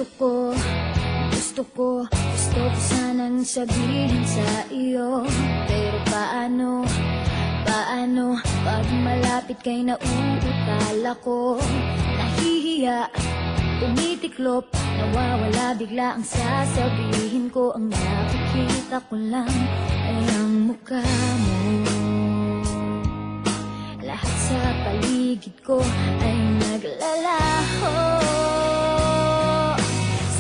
Gusto ko sanang sabihin sa iyo, pero paano pag malapit kay nauutal ako? Nahihiya, umitiklop, nawawala bigla ang sasabihin ko. Ang nakikita ko lang ay ang mukha mo. Lahat sa paligid ko ay naglalaho.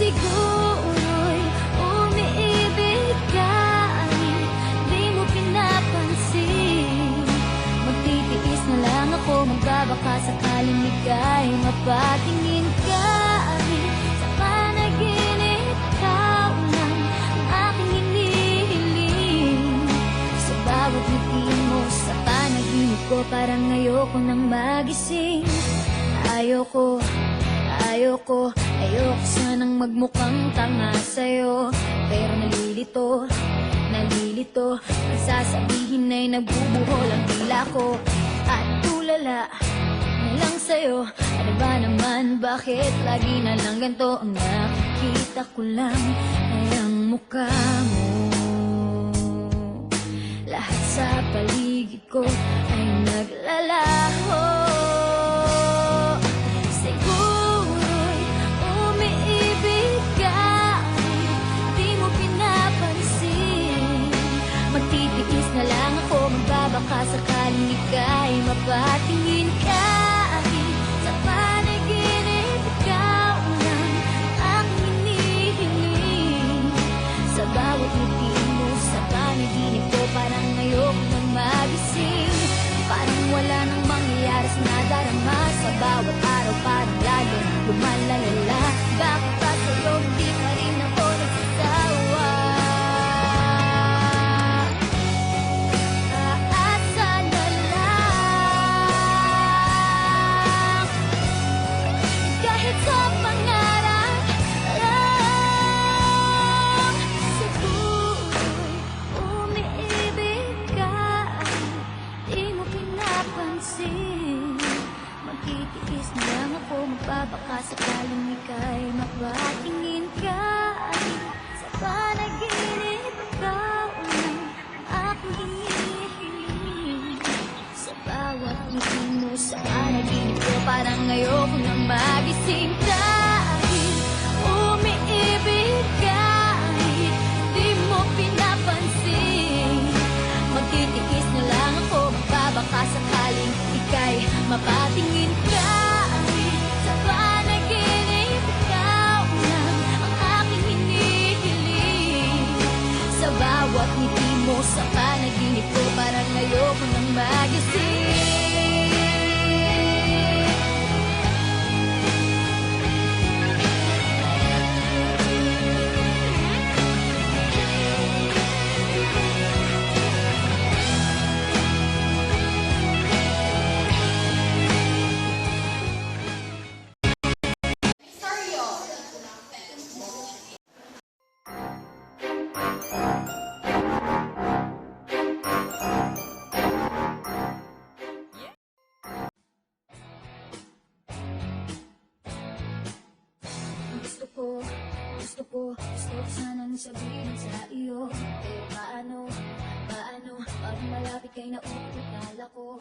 Siguro'y umiibig ka, di mo pinapansin. Magtitiis na lang ako, magbabaka sakaling ika'y mapatingin ka. Sa panaginip, ikaw lang ang aking hinihiling. Sa bawat ngiti mo sa panaginip ko, parang ayoko nang magising. Ayoko sanang magmukhang tanga sa'yo, pero nalilito. Ang sasabihin ay nagbubuhol ang dila ko, at tulala na lang sa'yo. Ano ba naman, bakit lagi na lang ganito? Ang nakikita ko lang ay ang mukha mo. Lahat sa paligid ko ay naglalaho. Magtitiis na lang ako, magbabaka sakaling ika'y mapatingin ka. Sa panaginip, ikaw lang ang hinihiling. Sa bawat ngiti mo sa panaginip ko, parang ayoko nang magising. Parang wala nang mangyayari sa nadarama. Sa bawat araw parang lalo lumalalala. Bakit ba sa'yo hindi pa rin ako nagsasawa? Magtitiis na lang ako, magbabaka sakaling ika'y mapatingin ka. Sa panaginip, ikaw lang ang aking hinihiling. Sa bawat ngiti mo sa panaginip ko, parang ayoko nang magising. Dahil umiibig ka, di mo pinapansin. Magtitiis na lang ako, magbabaka sakaling ika'y mapatingin ka. Sa panaginip, ikaw lang ang aking hinihiling. Sa bawat ngiti mo sa panaginip ko, parang ayoko nang magising. Gusto ko sanang sabihin sa iyo, pero paano pag malapit kay nauutal ako?